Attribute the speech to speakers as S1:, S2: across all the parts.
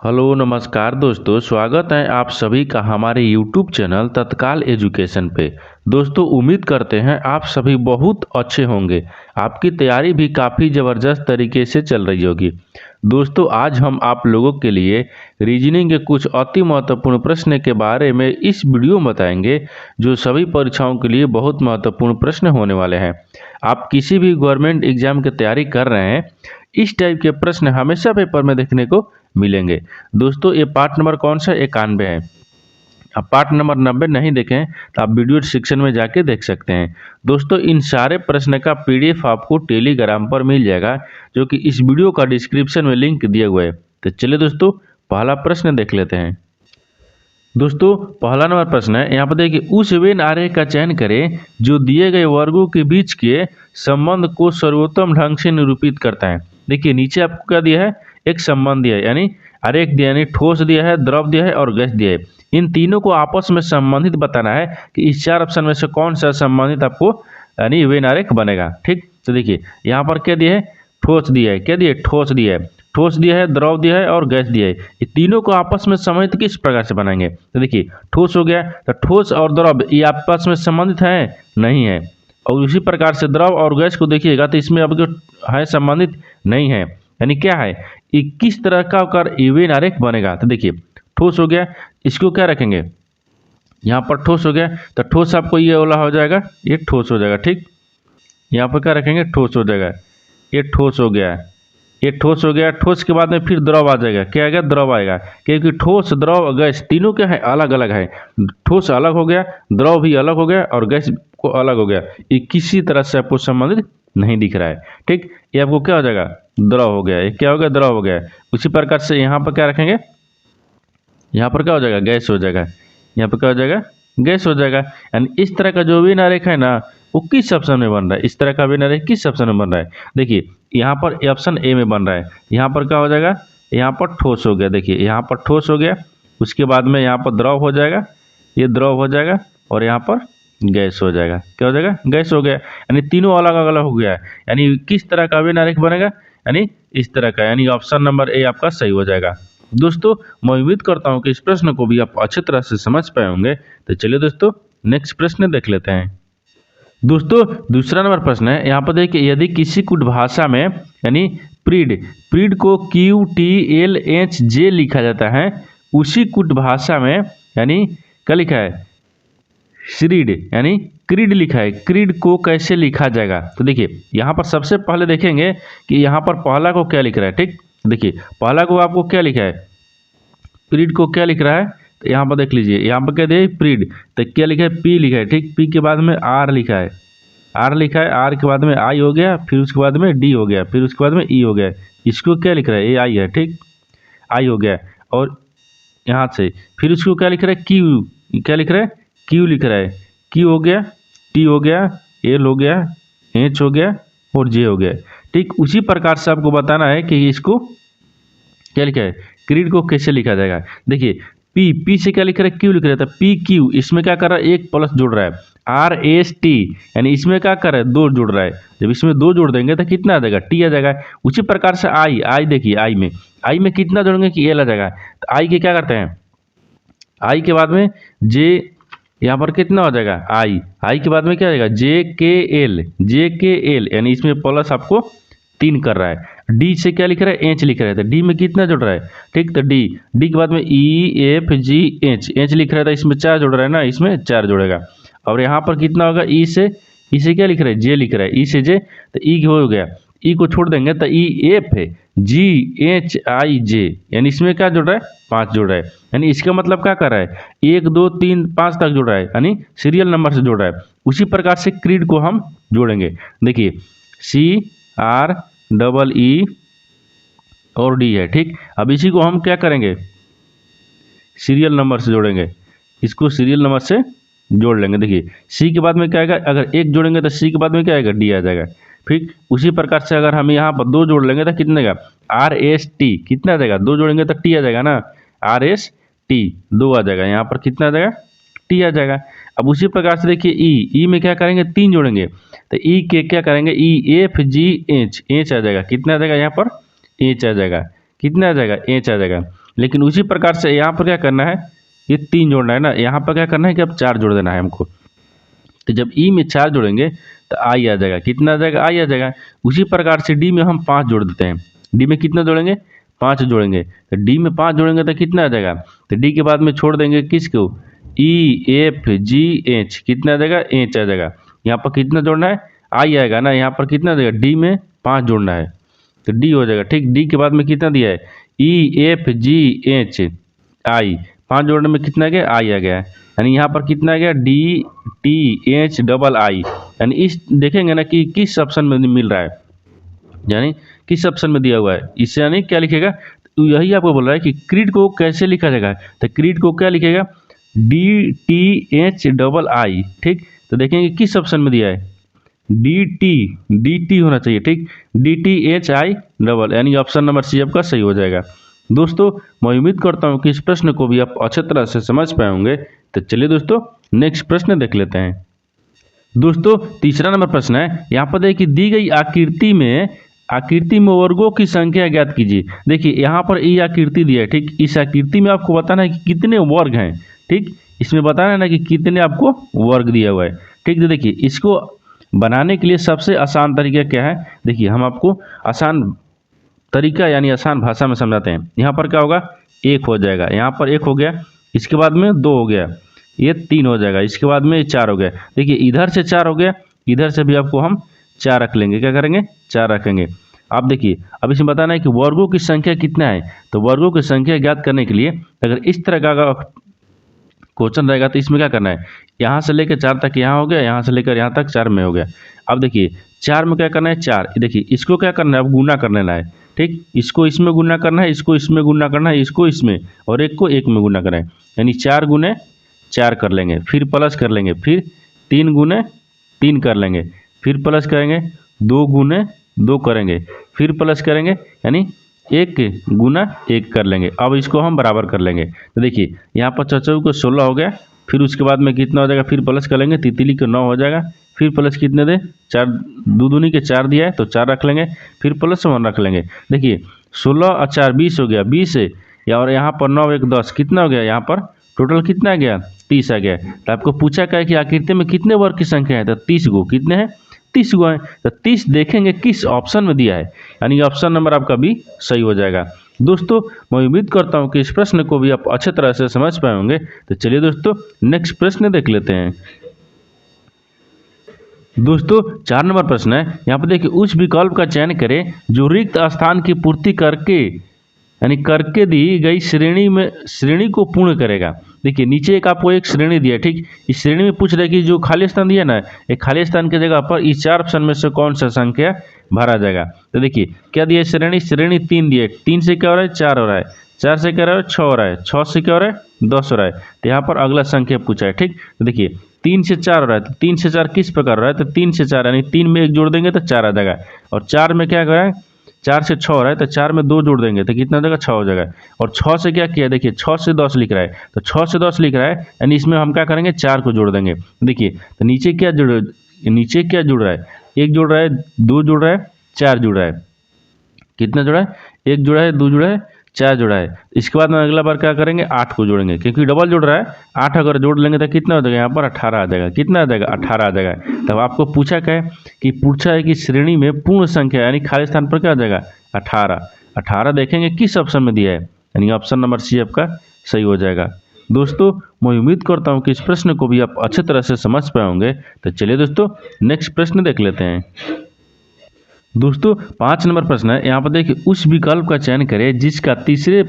S1: Hello नमस्कार दोस्तों, स्वागत है आप सभी का हमारे यूट्यूब चैनल तत्काल एजुकेशन पे। दोस्तों उम्मीद करते हैं आप सभी बहुत अच्छे होंगे। आपकी तैयारी भी काफ़ी ज़बरदस्त तरीके से चल रही होगी। दोस्तों आज हम आप लोगों के लिए रीजनिंग के कुछ अति महत्वपूर्ण प्रश्न के बारे में इस वीडियो में बताएंगे, जो सभी परीक्षाओं के लिए बहुत महत्वपूर्ण प्रश्न होने वाले हैं। आप किसी भी गवर्नमेंट एग्जाम की तैयारी कर रहे हैं, इस टाइप के प्रश्न हमेशा पेपर में देखने को मिलेंगे। दोस्तों ये पार्ट नंबर कौन सा 91 है। आप पार्ट नंबर 90 नहीं देखें तो आप वीडियो सेक्शन में जाके देख सकते हैं। दोस्तों इन सारे प्रश्न का पीडीएफ आपको टेलीग्राम पर मिल जाएगा, जो कि इस वीडियो का डिस्क्रिप्शन में लिंक दिया हुआ है। तो चलिए दोस्तों पहला प्रश्न देख लेते हैं। दोस्तों पहला नंबर प्रश्न है, यहाँ पर देखिए उस वेन आरेख का चयन करें जो दिए गए वर्गों के बीच के संबंध को सर्वोत्तम ढंग से निरूपित करता है। देखिए नीचे आपको क्या दिया है, एक संबंध दिया है, यानी आरेख दिया, यानी ठोस दिया है, द्रव दिया है और गैस दिया है। इन तीनों को आपस में संबंधित बताना है कि इस चार ऑप्शन में से कौन सा संबंधित आपको यानी वेन आरेख बनेगा। ठीक, तो देखिए यहाँ पर क्या दिया है, ठोस दिया है, क्या दिया है, ठोस दिया है, ठोस दिया है, द्रव दिया है और गैस दिया है। ये तीनों को आपस में संबंधित किस प्रकार से बनाएंगे। तो देखिए ठोस हो गया, तो ठोस और द्रव ये आपस में संबंधित है, नहीं है। और उसी प्रकार से द्रव और गैस को देखिएगा तो इसमें अब जो है संबंधित नहीं है, यानी क्या है, ये किस तरह का कर वेन आरेख बनेगा। तो देखिए ठोस हो गया, इसको क्या रखेंगे, यहाँ पर ठोस हो गया तो ठोस आपको ये वाला हो जाएगा, ये ठोस हो जाएगा। ठीक, यहाँ पर क्या रखेंगे, ठोस हो जाएगा, ये ठोस हो गया, ये ठोस हो गया। ठोस के बाद में फिर द्रव आ जाएगा, क्या आएगा, द्रव आएगा, क्योंकि ठोस द्रव गैस तीनों क्या है, अलग अलग है। ठोस अलग हो गया, द्रव भी अलग हो गया और गैस को अलग हो गया। ये किसी तरह से आपको संबंधित नहीं दिख रहा है। ठीक, ये आपको क्या हो जाएगा, द्रव हो गया, ये क्या हो गया, द्रव हो गया। उसी प्रकार से यहाँ पर क्या रखेंगे, यहाँ पर क्या हो जाएगा, गैस हो जाएगा, यहाँ पर क्या हो जाएगा, गैस हो जाएगा। यानी इस तरह का जो वेन आरेख है ना, वो किस ऑप्शन में बन रहा है, इस तरह का वेन आरेख किस ऑप्शन में बन रहा है। देखिए यहाँ पर ऑप्शन ए में बन रहा है। यहाँ पर क्या हो जाएगा, यहाँ पर ठोस हो गया, देखिए यहाँ पर ठोस हो गया, उसके बाद में यहाँ पर द्रव हो जाएगा, ये द्रव हो जाएगा और यहाँ पर गैस हो जाएगा, क्या हो जाएगा, गैस हो गया। यानी तीनों अलग अलग हो गया है। यानी किस तरह का वेन आरेख बनेगा, यानी इस तरह का, यानी ऑप्शन नंबर ए आपका सही हो जाएगा। दोस्तों मैं उम्मीद करता हूँ कि इस प्रश्न को भी आप अच्छी तरह से समझ पाए होंगे। तो चलिए दोस्तों नेक्स्ट प्रश्न देख लेते हैं। दोस्तों दूसरा नंबर प्रश्न है, यहाँ पर देखिए यदि किसी कुछ भाषा में यानी प्रीड प्रीड को QTLHJ लिखा जाता है, उसी कुछ भाषा में यानी क्या लिखा है, श्रीड यानी क्रीड लिखा है, क्रीड को कैसे लिखा जाएगा। तो देखिए यहाँ पर सबसे पहले देखेंगे कि यहाँ पर पहला को क्या लिख रहा है। ठीक, देखिए पहला को आपको क्या लिखा है, प्रीड को क्या लिख रहा है, तो यहाँ पर देख लीजिए, यहाँ पर क्या दिया प्रीड, तो क्या लिखा है, पी लिखा है। ठीक, पी के बाद में आर लिखा है, आर लिखा है, आर के बाद में आई हो गया, फिर उसके बाद में डी हो गया, फिर उसके बाद में ई हो गया। इसको क्या लिख रहा है, ये आई है। ठीक, आई हो गया और यहाँ से फिर उसको क्या लिख रहा है, क्यू, क्या लिख रहा है, क्यू लिख रहा है, क्यू हो गया, टी हो गया, एल हो गया, एच हो गया और जे हो गया। ठीक, उसी प्रकार से आपको बताना है कि इसको क्या लिखा है, क्रीड को कैसे लिखा जाएगा। देखिए पी, पी से क्या लिख रहा है, क्यू लिख रहा था, पी क्यू, इसमें क्या कर रहा है, एक प्लस जुड़ रहा है, आर एस टी, यानी इसमें क्या कर रहा है, दो जुड़ रहा है। जब इसमें दो जोड़ देंगे तो कितना आ जाएगा, टी आ जाएगा। उसी प्रकार से आई, आई देखिए आई में कितना जोड़ेंगे कि एल आ जाएगा। तो आई के क्या करते हैं, आई के बाद में जे, यहाँ पर कितना हो जाएगा, आई, आई के बाद में क्या आ जाएगा, जे के एल, जे के एल, यानी इसमें प्लस आपको 3 कर रहा है। डी से क्या लिख रहा है, एच लिख रहा है, तो डी में कितना जुड़ रहा है। ठीक, तो डी, डी के बाद में ई एफ जी एच, एच लिख रहा था, इसमें 4 जुड़ रहा है ना, इसमें 4 जुड़ेगा। और यहाँ पर कितना होगा, ई से क्या लिख रहा है, जे लिख रहा है, ई से जे, तो ई हो गया, ई को छोड़ देंगे तो ई एफ है, जी एच आई जे, यानी इसमें क्या जुड़ रहा है, 5 जुड़ रहा है। यानी इसका मतलब क्या कर रहा है, 1 2 3 5 तक जुड़ रहा है, यानी सीरियल नंबर से जुड़ रहा है। उसी प्रकार से क्रीड को हम जोड़ेंगे। देखिए सी आर डबल ई और डी है। ठीक, अब इसी को हम क्या करेंगे, सीरियल नंबर से जोड़ेंगे, इसको सीरियल नंबर से जोड़ लेंगे। देखिए सी के बाद में क्या आएगा, अगर एक जोड़ेंगे तो सी के बाद में क्या आएगा, डी आ जाएगा। ठीक, उसी प्रकार से अगर हम यहाँ पर 2 जोड़ लेंगे तो कितने का, आर एस टी, कितना आ जाएगा, 2 जोड़ेंगे तो टी आ जाएगा ना, आर एस टी 2 आ जाएगा, यहाँ पर कितना आ जाएगा, टी आ जाएगा। अब उसी प्रकार से देखिए ई में क्या करेंगे, 3 जोड़ेंगे तो ई के क्या करेंगे, E F G H, H आ जाएगा, कितना आ जाएगा यहाँ पर, एच आ जाएगा, कितना आ जाएगा, एच आ जाएगा। लेकिन उसी प्रकार से यहाँ पर क्या करना है, ये 3 जोड़ना है ना, यहाँ पर क्या करना है कि अब 4 जोड़ देना है हमको। तो जब ई में 4 जोड़ेंगे तो आई आ जाएगा, कितना आ जाएगा, आई आ जाएगा। उसी प्रकार से डी में हम 5 जोड़ देते हैं। डी में कितना जोड़ेंगे, 5 जोड़ेंगे। तो डी में 5 जोड़ेंगे तो कितना आ जाएगा, तो डी के बाद में छोड़ देंगे किसको, ई एफ जी एच, कितना आ जाएगा, एच आ जाएगा। यहाँ पर कितना जोड़ना है, आई आएगा ना, यहाँ पर कितना देगा, डी में 5 जोड़ना है तो डी हो जाएगा। ठीक, डी के बाद में कितना दिया है, ई एफ जी एच आई, 5 जोड़ने में कितना आ गया, आई आ गया। यानी यहाँ पर कितना आ गया, डी टी एच डबल आई। यानी इस देखेंगे ना कि किस ऑप्शन में मिल रहा है, यानी किस ऑप्शन में दिया हुआ है, इससे यानी क्या लिखेगा, तो यही आपको बोल रहा है कि क्रीड को कैसे लिखा जाएगा। तो क्रीड को क्या लिखेगा, डी टी एच डबल आई। ठीक, तो देखेंगे किस ऑप्शन में दिया है, डी टी होना चाहिए। ठीक, D T H I double, यानी ऑप्शन नंबर सी आपका सही हो जाएगा। दोस्तों मैं उम्मीद करता हूँ कि इस प्रश्न को भी आप अच्छे तरह से समझ पाए होंगे। तो चलिए दोस्तों नेक्स्ट प्रश्न देख लेते हैं। दोस्तों तीसरा नंबर प्रश्न है, यहाँ पर देखिए दी गई आकृति में वर्गों की संख्या ज्ञात कीजिए। देखिए यहाँ पर ये आकृति दिया है। ठीक, इस आकृति में आपको बताना है कि कितने वर्ग हैं। ठीक, इसमें बताना है ना कि कितने आपको वर्ग दिया हुआ है। ठीक, तो देखिए इसको बनाने के लिए सबसे आसान तरीका क्या है, देखिए हम आपको आसान तरीका यानी आसान भाषा में समझाते हैं। यहाँ पर क्या होगा, 1 हो जाएगा, यहाँ पर 1 हो गया, इसके बाद में 2 हो गया, ये 3 हो जाएगा, इसके बाद में 4 हो गया। देखिए इधर से 4 हो गया, इधर से भी आपको हम 4 रख लेंगे, क्या करेंगे, 4 रखेंगे। अब देखिए अब इसमें बताना है कि वर्गों की संख्या कितना है। तो वर्गों की संख्या ज्ञात करने के लिए अगर इस तरह का क्वेश्चन रहेगा तो इसमें क्या करना है, यहाँ से लेकर 4 तक यहाँ हो गया, यहाँ से लेकर यहाँ तक 4 में हो गया। अब देखिए 4 में क्या करना है, 4, देखिए इसको क्या करना है, अब गुना कर लेना है। ठीक, इसको इसमें गुना करना है, इसको इसमें गुना करना है, इसको इसमें, और एक को एक में गुना करना है। यानी 4 गुने 4 कर लेंगे, फिर प्लस कर लेंगे, फिर 3 गुने 3 कर लेंगे, फिर प्लस करेंगे, 2 गुने 2 करेंगे, फिर प्लस करेंगे, यानी 1 गुना 1 कर लेंगे। अब इसको हम बराबर कर लेंगे। तो देखिए यहाँ पर 4 को 16 हो गया, फिर उसके बाद में कितना हो जाएगा, फिर प्लस कर लेंगे, तितली को 9 हो जाएगा, फिर प्लस कितने दे, 4, 2 दूनी के 4 दिया है तो 4 रख लेंगे, फिर प्लस 1 रख लेंगे। देखिए 16 और 4 20 हो गया, 20 है, या और यहाँ पर 9 1 10, कितना हो गया, यहाँ पर टोटल कितना आ गया, 30 आ गया। तो आपको पूछा क्या है कि आकृति में कितने वर्ग की संख्या है, तो 30 गो, कितने हैं, 30 गो है। तो 30 देखेंगे किस ऑप्शन में दिया है, यानी ऑप्शन नंबर आपका भी सही हो जाएगा। दोस्तों मैं उम्मीद करता हूं कि इस प्रश्न को भी आप अच्छे तरह से समझ पाए होंगे। तो चलिए दोस्तों नेक्स्ट प्रश्न देख लेते हैं। दोस्तों 4 नंबर प्रश्न है, यहाँ पर देखिए उस विकल्प का चयन करें जो रिक्त स्थान की पूर्ति करके यानी करके दी गई श्रेणी को पूर्ण करेगा। देखिए नीचे एक आपको एक श्रेणी दिया है। ठीक, इस श्रेणी में पूछ रहा है कि जो खाली स्थान दिया ना, एक खाली स्थान की जगह पर इस 4 ऑप्शन में से कौन सा संख्या भरा जाएगा। तो देखिए क्या दिया है, श्रेणी 3 दिया है, 3 से क्या हो रहा है, 4 हो रहा है, 4 से क्या हो रहा है, 6 हो रहा है, 6 से क्या हो रहा है, 10 हो रहा है। तो यहाँ पर अगला संख्या पूछा है। ठीक, तो देखिए 3 से 4 हो रहा है, तो 3 से 4 किस प्रकार हो रहा है, तो 3 से 4 यानी 3 में 1 जोड़ देंगे तो 4 आ जाएगा, और 4 में क्या कर रहा है, 4 से 6 हो रहा है, तो 4 में 2 जोड़ देंगे तो कितना हो जाएगा, 6 हो जाएगा। और 6 से क्या किया, देखिए 6 से 10 लिख रहा है, तो 6 से 10 लिख रहा है, यानी इसमें हम क्या करेंगे, 4 को जोड़ देंगे। देखिए तो नीचे क्या जुड़ रहा है, 1 जुड़ रहा है, 2 जुड़ रहा है, 4 जुड़ रहा है, कितना जुड़ा है, 1 जुड़ा है, 2 जुड़ा है, 4 जुड़ा है। इसके बाद में अगला बार क्या करेंगे, 8 को जोड़ेंगे, क्योंकि डबल जुड़ रहा है। 8 अगर जोड़ लेंगे तो कितना हो जाएगा, यहाँ पर 18 आ जाएगा, कितना आ जाएगा, 18 आ जाएगा। तब आपको पूछा क्या है कि श्रेणी में पूर्ण संख्या यानी खाली स्थान पर क्या आ जाएगा, 18। 18 देखेंगे किस ऑप्शन में दिया है, यानी ऑप्शन नंबर सी आपका सही हो जाएगा। दोस्तों मैं उम्मीद करता हूँ कि इस प्रश्न को भी आप अच्छे तरह से समझ पाए होंगे। तो चलिए दोस्तों नेक्स्ट प्रश्न देख लेते हैं। दोस्तों 5 नंबर प्रश्न है, यहाँ पर देखिए उस विकल्प का चयन करें जिसका तीसरे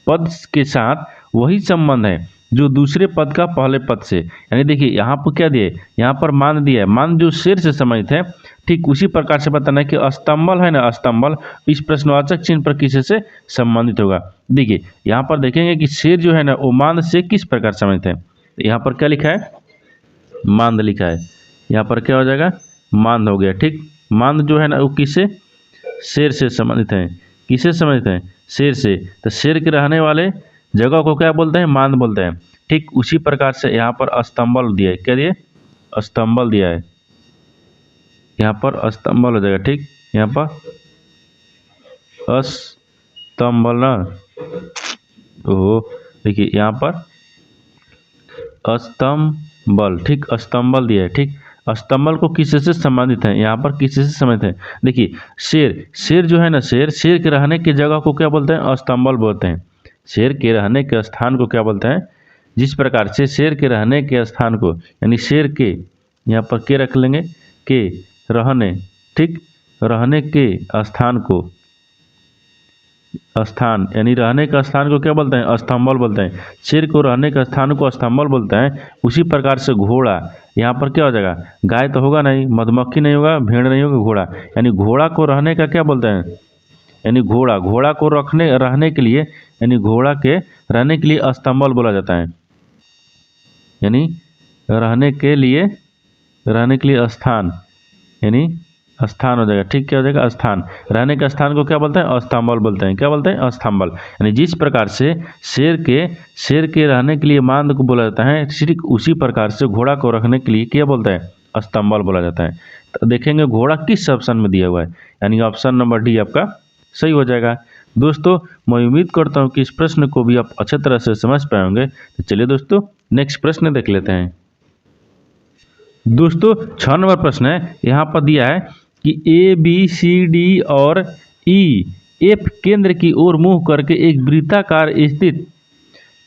S1: पद के साथ वही संबंध है जो दूसरे पद का पहले पद से। यानी देखिए यहाँ पर क्या दिए, यहाँ पर मान दिया है, मान जो शेर से संबंधित है। ठीक उसी प्रकार से बताना है कि स्तंभल है ना, स्तंभल इस प्रश्नवाचक चिन्ह पर किसी से संबंधित होगा। देखिए यहाँ पर देखेंगे कि शेर जो है ना वो मान से किस प्रकार संबंधित है। यहाँ पर क्या लिखा है, मांद लिखा है, यहाँ पर क्या हो जाएगा, मांद हो गया। ठीक, मांद जो है ना वो किससे, शेर से संबंधित है। किससे संबंधित है, शेर से। तो शेर के रहने वाले जगह को क्या बोलते हैं, मांद बोलते हैं। ठीक उसी प्रकार से यहाँ पर स्तंभल दिया है, क्या दिए, स्तंभल दिया है, यहाँ पर स्तंभल हो जाएगा। ठीक, यहाँ पर स्तंभल ना, ओहो, देखिए यहाँ पर स्तंभल, ठीक, स्तंभल दिया है, ठीक। स्तंभल को किसी से संबंधित है, यहाँ पर किसी से संबंधित है। देखिए शेर, शेर जो है ना, शेर, शेर के रहने की जगह को क्या बोलते हैं? स्तंभल बोलते हैं। शेर के रहने के स्थान को क्या बोलते हैं? जिस प्रकार से शेर के रहने के स्थान को, यानी शेर के, यहाँ पर के रख लेंगे, के रहने, ठीक, रहने के स्थान को, स्थान यानी रहने का स्थान को क्या बोलते हैं? स्तंभल बोलते हैं। शेर को रहने का स्थान को स्तंभल बोलते हैं। उसी प्रकार से घोड़ा, यहाँ पर क्या हो जाएगा? गाय तो होगा नहीं, मधुमक्खी नहीं होगा, भेड़ नहीं होगा, घोड़ा, यानी घोड़ा को रहने का क्या बोलते हैं? यानी घोड़ा, घोड़ा को रहने के लिए, यानी घोड़ा के रहने के लिए स्तंभल बोला जाता है। यानी रहने के लिए स्थान, यानी स्थान हो जाएगा, ठीक, क्या हो जाएगा? स्थान। रहने का स्थान को क्या बोलते हैं? स्तंभल बोलते हैं। क्या बोलते हैं? स्तंभल। यानी जिस प्रकार से शेर के रहने के लिए मांद को बोला जाता है, ठीक उसी प्रकार से घोड़ा को रखने के लिए क्या बोलता है? स्तंभल बोला जाता है। तो देखेंगे घोड़ा किस ऑप्शन में दिया हुआ है, यानी ऑप्शन नंबर डी आपका सही हो जाएगा। दोस्तों मैं उम्मीद करता हूँ कि इस प्रश्न को भी आप अच्छे तरह से समझ पाए होंगे। तो चलिए दोस्तों नेक्स्ट प्रश्न देख लेते हैं। दोस्तों 6 नंबर प्रश्न है, यहाँ पर दिया है कि ए बी सी डी और ई एफ केंद्र की ओर मुंह करके एक वृत्ताकार स्थित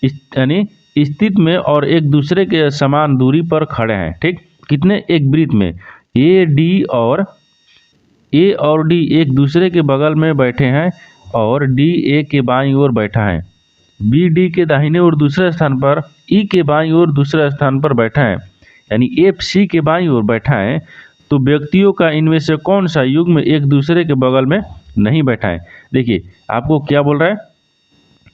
S1: यानी स्थित में और एक दूसरे के समान दूरी पर खड़े हैं, ठीक। कितने? एक वृत्त में ए और डी एक दूसरे के बगल में बैठे हैं और डी ए के बाईं ओर बैठा है, बी डी के दाहिने ओर दूसरे स्थान पर, ई के बाईं ओर दूसरे स्थान पर बैठा है, यानी एफ सी के बाईं ओर बैठा है। तो व्यक्तियों का इनमें से कौन सा युग्म एक दूसरे के बगल में नहीं बैठा है? देखिए आपको क्या बोल रहा है,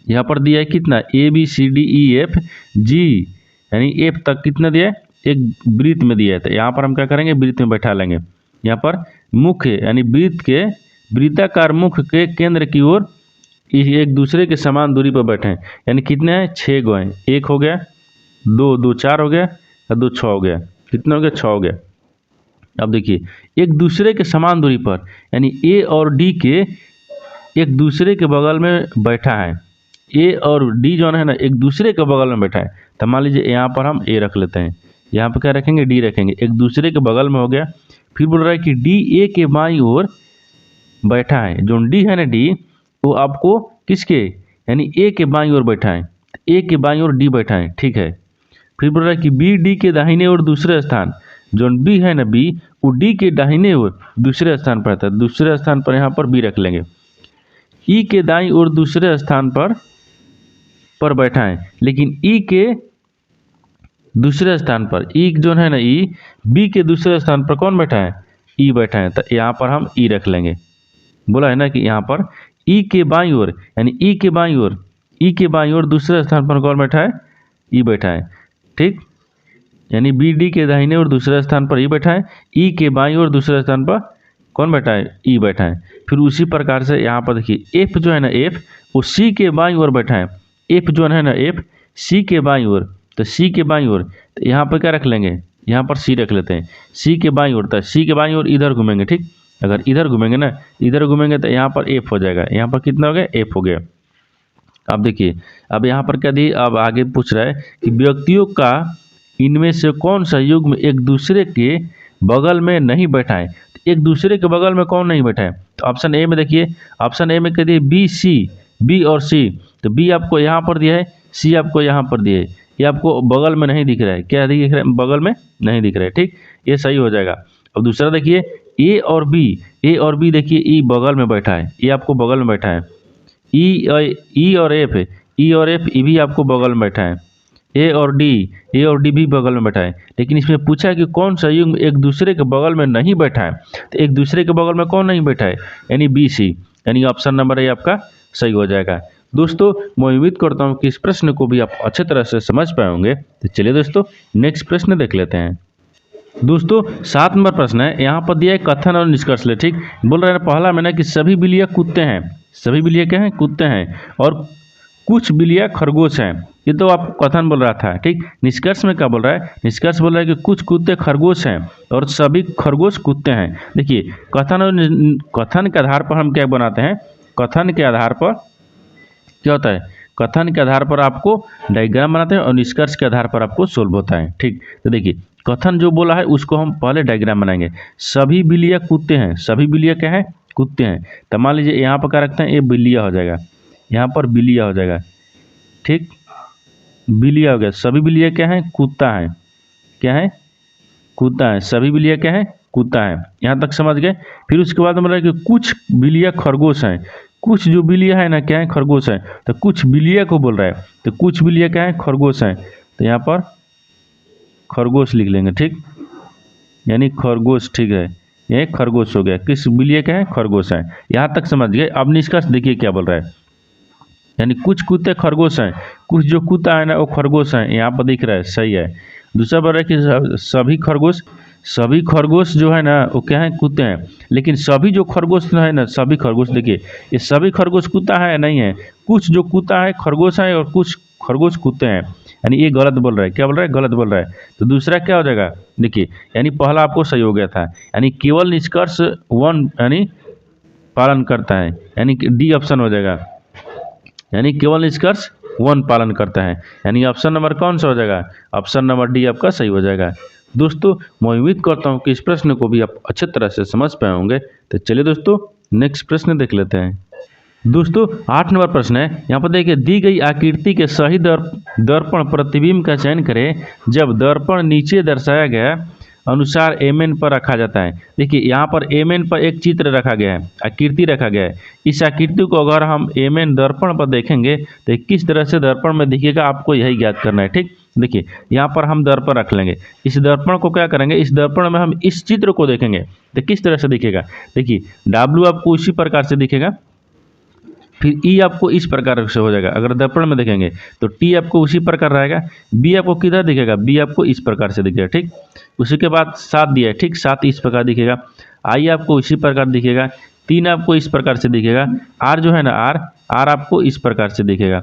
S1: यहाँ पर दिया है कितना? A B C D E F G, यानी एफ तक कितना दिया है? एक वृत्त में दिया है। तो यहाँ पर हम क्या करेंगे? वृत्त में बैठा लेंगे। यहाँ पर मुख्य यानी वृत्त के वृत्ताकार मुख के केंद्र की ओर एक दूसरे के समान दूरी पर बैठे हैं, यानी कितने हैं? 6 गो हैं। एक हो गया, दो 4 हो गया और 2 6 हो गया। कितना हो गया? 6 हो गया। अब देखिए एक दूसरे के समान दूरी पर, यानी ए और डी के एक दूसरे के बगल में बैठा है। ए और डी जो है ना एक दूसरे के बगल में बैठा है। तो मान लीजिए यहाँ पर हम ए रख लेते हैं, यहाँ पर क्या रखेंगे? डी रखेंगे। एक दूसरे के बगल में हो गया। फिर बोल रहा है कि डी ए के बाईं ओर बैठा है। जो डी है ना डी, वो आपको किसके, यानी ए के बाईं ओर बैठा है। ए के बाईं ओर डी बैठा है, ठीक है। फिर बोल रहा है कि बी डी के दाहिने ओर दूसरे स्थान, जो बी है ना बी, वो डी के दाहिने ओर दूसरे स्थान पर आता है। दूसरे स्थान पर यहाँ पर बी रख लेंगे। ई के दाईं ओर दूसरे स्थान पर बैठा है, लेकिन ई के दूसरे स्थान पर, ई जो है ना ई, बी के दूसरे स्थान पर कौन बैठा है? ई बैठा है। तो यहाँ पर हम ई रख लेंगे। बोला है ना कि यहाँ पर ई के बाईं ओर, यानी ई के बाईं ओर दूसरे स्थान पर कौन बैठा है? ई बैठा है, ठीक। यानी बी डी के दाहिने ओर दूसरे स्थान पर ई बैठा है, ई के बाईं ओर दूसरे स्थान पर कौन बैठा है? ई बैठा है। फिर उसी प्रकार से यहाँ पर देखिए एफ जो है ना एफ, वो सी के बाईं ओर बैठा है। एफ जो है ना एफ, सी के बाईं ओर, तो सी के बाईं ओर, तो यहाँ पर क्या रख लेंगे? यहाँ पर सी रख लेते हैं। सी के बाईं ओर, तो सी के बाईं ओर इधर घूमेंगे, ठीक। अगर इधर घूमेंगे ना, इधर घूमेंगे तो यहाँ पर एफ हो जाएगा। यहाँ पर कितना हो गया? एफ हो गया। अब देखिए अब यहाँ पर क्या दी, अब आगे पूछ रहा है कि व्यक्तियों का इनमें से कौन सा युग्म एक दूसरे के बगल में नहीं बैठा है? एक दूसरे के बगल में कौन नहीं बैठा है? तो ऑप्शन ए में देखिए, ऑप्शन ए में कह दिए बी सी, बी और सी। तो बी आपको यहाँ पर दिया है, सी आपको यहाँ पर दिया है। ये आपको बगल में नहीं दिख रहा है, क्या दिख रहा है? बगल में नहीं दिख रहा है, ठीक। ये सही हो जाएगा। अब दूसरा देखिए ए और बी देखिए ई बगल में बैठा है, ये आपको बगल में बैठा है। ई और एफ ई भी आपको बगल में बैठा है। ए और डी भी बगल में बैठा है। लेकिन इसमें पूछा है कि कौन सा युग्म एक दूसरे के बगल में नहीं बैठा है? तो एक दूसरे के बगल में कौन नहीं बैठा है? यानी बी सी, यानी ऑप्शन नंबर ए आपका सही हो जाएगा। दोस्तों मैं उम्मीद करता हूँ कि इस प्रश्न को भी आप अच्छे तरह से समझ पाए होंगे। तो चलिए दोस्तों नेक्स्ट प्रश्न देख लेते हैं। दोस्तों 7 नंबर प्रश्न है, यहाँ पर दिया है कथन और निष्कर्ष ले, ठीक। बोल रहे हैं पहला मैंने कि सभी बिल्लियाँ कुत्ते हैं, सभी बिल्लियाँ क्या हैं? कुत्ते हैं, और कुछ बिल्लियाँ खरगोश हैं। ये तो आपको कथन बोल रहा था, ठीक। निष्कर्ष में क्या बोल रहा है? निष्कर्ष बोल रहा है कि कुछ कुत्ते खरगोश हैं और सभी खरगोश कुत्ते हैं। देखिए कथन के आधार पर हम क्या बनाते हैं? कथन के आधार पर क्या होता है, कथन के आधार पर आपको डायग्राम बनाते हैं और निष्कर्ष के आधार पर आपको सोल्व होता है। ठीक, तो देखिए कथन जो बोला है उसको हम पहले डायग्राम बनाएंगे। सभी बिल्लियाँ कुत्ते हैं, सभी बिल्लियाँ क्या है, कुत्ते हैं। तो मान लीजिए यहाँ पर क्या रखते हैं, ये बिल्लियाँ हो जाएगा, यहाँ पर बिल्लियाँ हो जाएगा। ठीक, बिल्लियाँ हो गया, सभी बिल्लियाँ क्या है, कुत्ता है, क्या है, कुत्ता है। सभी बिल्लियाँ क्या है, कुत्ता है। यहाँ तक समझ गए। फिर उसके बाद मतलब कि कुछ बिल्लियाँ खरगोश हैं, कुछ जो बिल्लियाँ है ना क्या है, खरगोश है। तो कुछ बिल्लियाँ को बोल रहा है, तो कुछ बिल्लियाँ क्या है, खरगोश हैं। तो यहाँ पर खरगोश लिख लेंगे। ठीक, यानी खरगोश, ठीक है, ये खरगोश हो गया। किस बिल्लियाँ क्या है, खरगोश है। यहाँ तक समझ गए। अब निष्कर्ष देखिए क्या बोल रहा है, यानी कुछ कुत्ते खरगोश हैं, कुछ जो कुत्ता है ना वो खरगोश हैं, यहाँ पर दिख रहा है, सही है। दूसरा बोल रहा है कि सभी खरगोश, सभी खरगोश जो है ना वो क्या है, कुत्ते हैं। लेकिन सभी जो खरगोश है ना, सभी खरगोश, देखिए ये सभी खरगोश कुत्ता है नहीं है, कुछ जो कुत्ता है खरगोश है और कुछ खरगोश कुत्ते हैं, यानी ये गलत बोल रहा है। क्या बोल रहा है, गलत बोल रहा है। तो दूसरा क्या हो जाएगा, देखिए यानी पहला आपको सही हो गया था, यानी केवल निष्कर्ष वन यानी पालन करता है, यानी कि डी ऑप्शन हो जाएगा, यानी केवल निष्कर्ष वन पालन करता है, यानी ऑप्शन नंबर कौन सा हो जाएगा, ऑप्शन नंबर डी आपका सही हो जाएगा। दोस्तों मैं उम्मीद करता हूँ कि इस प्रश्न को भी आप अच्छे तरह से समझ पाए होंगे। तो चलिए दोस्तों नेक्स्ट प्रश्न देख लेते हैं। दोस्तों 8 नंबर प्रश्न है, यहाँ पर देखिए दी गई आकृति के सही दर्पण प्रतिबिंब का चयन करें जब दर्पण नीचे दर्शाया गया अनुसार एमएन पर रखा जाता है। देखिए यहाँ पर एमएन पर एक चित्र रखा गया है, आकृति रखा गया है। इस आकृति को अगर हम एमएन दर्पण पर देखेंगे तो किस तरह से दर्पण में दिखेगा, आपको यही ज्ञात करना है। ठीक, देखिए यहाँ पर हम दर्पण रख लेंगे, इस दर्पण को क्या करेंगे, इस दर्पण में हम इस चित्र को देखेंगे तो किस तरह से दिखेगा। देखिए डब्ल्यू आपको उसी प्रकार से दिखेगा, फिर ई आपको इस प्रकार से हो जाएगा। अगर दर्पण में देखेंगे तो टी आपको उसी प्रकार रहेगा, बी आपको किधर दिखेगा, बी आपको इस प्रकार से दिखेगा। ठीक, उसी के बाद 7 दिया है, ठीक 7 इस प्रकार दिखेगा, आई आपको इसी प्रकार दिखेगा, 3 आपको इस प्रकार से दिखेगा, आर जो है ना आर आपको इस प्रकार से दिखेगा।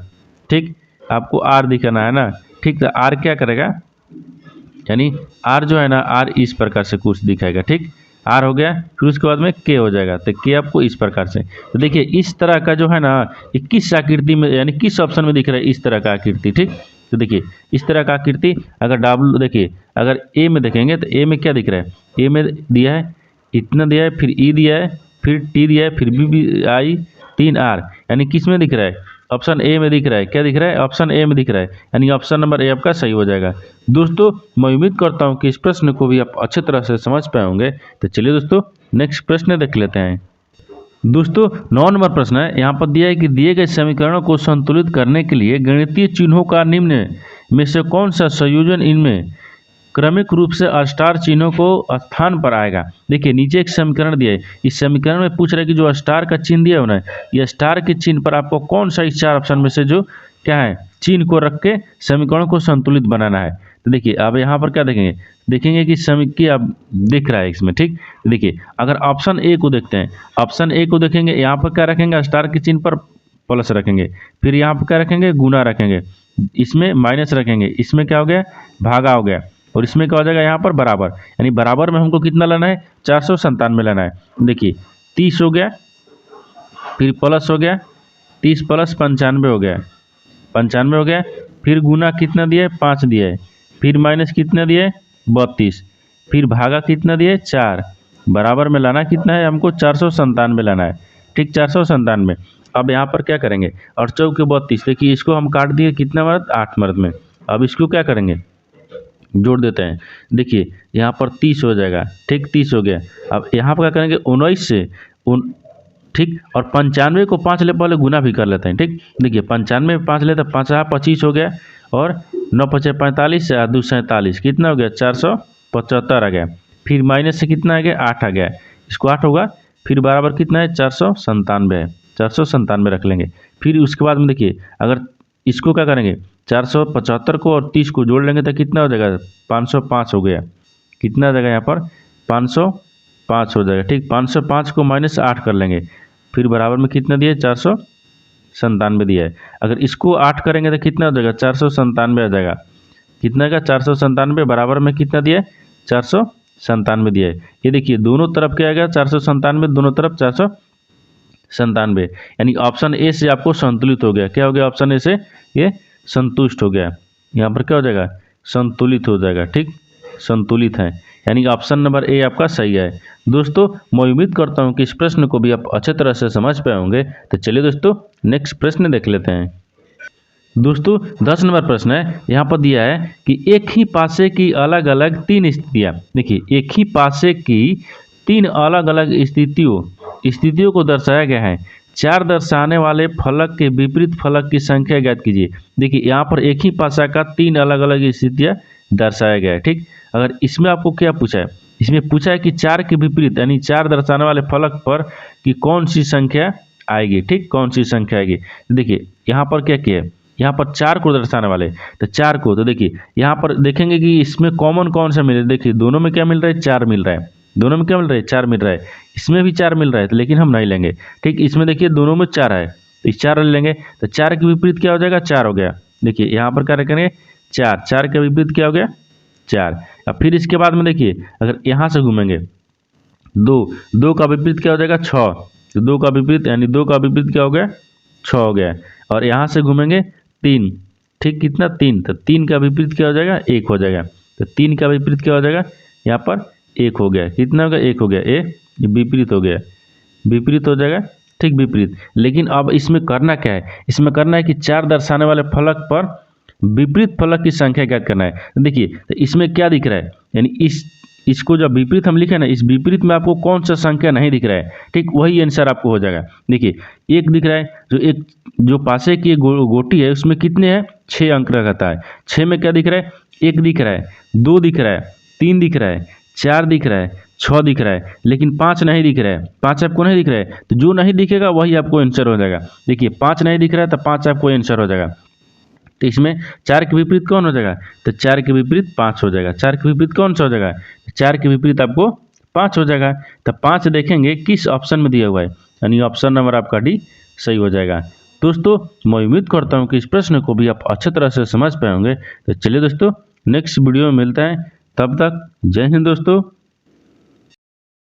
S1: ठीक, आपको आर दिखाना है ना। ठीक, तो आर क्या करेगा, यानी आर जो है ना आर इस प्रकार से कुछ दिखाएगा। ठीक, आर हो गया, फिर उसके बाद में के हो जाएगा, तो के आपको इस प्रकार से। तो देखिए इस तरह का जो है ना ये किस आकृति में यानी किस ऑप्शन में दिख रहा है, इस तरह का आकृति। ठीक, तो देखिए इस तरह का आकृति अगर डब्ल्यू देखिए अगर ए में देखेंगे तो ए में क्या दिख रहा है, ए में दिया है इतना दिया है, फिर ई दिया है, फिर टी दिया है, फिर बी आई 3 आर, यानी किस में दिख रहा है, ऑप्शन ए में दिख रहा है। क्या दिख रहा है, ऑप्शन ए में दिख रहा है, यानी ऑप्शन नंबर ए आपका सही हो जाएगा। दोस्तों मैं उम्मीद करता हूं कि इस प्रश्न को भी आप अच्छे तरह से समझ पाए होंगे। तो चलिए दोस्तों नेक्स्ट प्रश्न देख लेते हैं। दोस्तों 9 नंबर प्रश्न है, यहाँ पर दिया है कि दिए गए समीकरणों को संतुलित करने के लिए गणितीय चिन्हों का निम्न में से कौन सा संयोजन इनमें क्रमिक रूप से स्टार चिन्हों को स्थान पर आएगा। देखिए नीचे एक समीकरण दिया है, इस समीकरण में पूछ रहा है कि जो स्टार का चिन्ह दिया होना है, ये स्टार के चिन्ह पर आपको कौन सा इस 4 ऑप्शन में से जो क्या है चिन्ह को रख के समीकरण को संतुलित बनाना है। तो देखिए अब यहाँ पर क्या देखेंगे कि समीकरण अब दिख रहा है इसमें। ठीक, तो देखिए अगर ऑप्शन ए को देखते हैं, ऑप्शन ए को देखेंगे, यहाँ पर क्या रखेंगे, स्टार के चिन्ह पर प्लस रखेंगे, फिर यहाँ पर क्या रखेंगे, गुना रखेंगे, इसमें माइनस रखेंगे, इसमें क्या हो गया, भागा हो गया, और इसमें क्या हो जाएगा, यहाँ पर बराबर, यानी बराबर में हमको कितना लेना है, 497 लेना है। देखिए 30 हो गया, फिर प्लस हो गया, 30 प्लस 95 हो गया, 95 हो गया, फिर गुना कितना दिया है, 5 दिया है, फिर माइनस कितना दिया है, 32, फिर भागा कितना दिया है, 4, बराबर में लाना कितना है हमको, 497 लाना है। ठीक, 497। अब यहाँ पर क्या करेंगे, और 4 के 32, देखिए इसको हम काट दिए कितना मर्द, 8 मर्द में। अब इसको क्या करेंगे, जोड़ देते हैं। देखिए यहाँ पर 30 हो जाएगा। ठीक, 30 हो गया। अब यहाँ पर क्या करेंगे, 19 से ठीक, और 95 को 5 ले पहले गुना भी कर लेते हैं। ठीक, देखिए 95 में 5 लेते हैं, 5 25 हो गया, और 9 5 45 से 2 47 कितना हो गया, 475 आ गया, फिर माइनस से कितना आ गया, 8 आ गया, इसको 8 होगा, फिर बराबर कितना है, 497 है, 497 रख लेंगे। फिर उसके बाद में देखिए अगर इसको क्या करेंगे, 475 को और 30 को जोड़ लेंगे तो कितना हो जाएगा, 505 हो गया, कितना आ जाएगा यहाँ पर, 505 हो जाएगा। ठीक, 505 को माइनस 8 कर लेंगे, फिर बराबर में कितना दिया है, 497 दिया है। अगर इसको 8 करेंगे तो कितना हो जाएगा, 497 आ जाएगा, कितना का 497 बराबर में कितना दिया है, 497 दिया है। ये देखिए दोनों तरफ क्या आएगा, 497, दोनों तरफ 97, यानी ऑप्शन ए से आपको संतुलित हो गया। क्या हो गया ऑप्शन ए से? ये संतुष्ट हो गया। यहाँ पर क्या हो जाएगा? संतुलित हो जाएगा। ठीक, संतुलित है, यानी ऑप्शन नंबर ए आपका सही है। दोस्तों मैं उम्मीद करता हूँ कि इस प्रश्न को भी आप अच्छे तरह से समझ पाए होंगे। तो चलिए दोस्तों नेक्स्ट प्रश्न देख लेते हैं। दोस्तों 10 नंबर प्रश्न है, यहाँ पर दिया है कि एक ही पासे की अलग अलग 3 स्थितियाँ। देखिए एक ही पासे की 3 अलग अलग स्थितियों को दर्शाया गया है। 4 दर्शाने वाले फलक के विपरीत फलक की संख्या ज्ञात कीजिए। देखिए यहाँ पर एक ही पासा का 3 अलग अलग स्थितियाँ दर्शाया गया है। ठीक, अगर इसमें आपको क्या पूछा है? इसमें पूछा है कि 4 के विपरीत यानी 4 दर्शाने वाले फलक पर कि कौन सी संख्या आएगी। ठीक, कौन सी संख्या आएगी? देखिए यहाँ पर क्या किया है, यहाँ पर 4 को दर्शाने वाले, तो 4 को, तो देखिए यहाँ पर देखेंगे कि इसमें कॉमन कौन सा मिले। देखिए दोनों में क्या मिल रहा है? 4 मिल रहा है। दोनों में क्या मिल रहा है? 4 मिल रहा है। इसमें भी 4 मिल रहा है, तो लेकिन हम नहीं लेंगे। ठीक, इसमें देखिए दोनों में 4 है, तो इस 4 लेंगे। तो 4 के विपरीत क्या हो जाएगा? 4 हो गया। देखिए यहाँ पर क्या करेंगे? 4 के विपरीत क्या हो गया? 4। अब फिर इसके बाद में देखिए अगर यहाँ से घूमेंगे 2 का विपरीत क्या हो जाएगा? 6। तो 2 का विपरीत यानी 2 का विपरीत क्या हो गया? 6 हो गया। और यहाँ से घूमेंगे 3। ठीक, कितना? 3। तो 3 का विपरीत क्या हो जाएगा? 1 हो जाएगा। तो 3 का विपरीत क्या हो जाएगा? यहाँ पर 1 हो गया। कितना हो गया? 1 हो गया। ये विपरीत हो गया, विपरीत हो जाएगा। ठीक, विपरीत। लेकिन अब इसमें करना क्या है? इसमें करना है कि 4 दर्शाने वाले फलक पर विपरीत फलक की संख्या ज्ञात करना है। तो देखिए तो इसमें क्या दिख रहा है, यानी इसको जब विपरीत हम लिखे ना, इस विपरीत में आपको कौन सा संख्या नहीं दिख रहा है। ठीक, वही आंसर आपको हो जाएगा। देखिए 1 दिख रहा है, जो पासे की गोटी है उसमें कितने हैं? 6 अंक रहता है। 6 में क्या दिख रहा है? 1 दिख रहा है, 2 दिख रहा है, 3 दिख रहा है, 4 दिख रहा है, 6 दिख रहा है, लेकिन 5 नहीं दिख रहा है। 5 आपको नहीं दिख रहा है, तो जो नहीं दिखेगा वही आपको आंसर हो जाएगा। देखिए 5 नहीं दिख रहा है तो 5 आपको आंसर हो जाएगा। तो इसमें 4 के विपरीत कौन हो जाएगा? तो 4 के विपरीत 5 हो जाएगा। 4 के विपरीत कौन सा हो जाएगा? 4 के विपरीत आपको 5 हो जाएगा। तो 5 देखेंगे किस ऑप्शन में दिया हुआ है, यानी ऑप्शन नंबर आपका डी सही हो जाएगा। दोस्तों मैं उम्मीद करता हूँ कि इस प्रश्न को भी आप अच्छे तरह से समझ पाए होंगे। तो चलिए दोस्तों नेक्स्ट वीडियो में मिलते हैं, तब तक जय हिंद दोस्तों।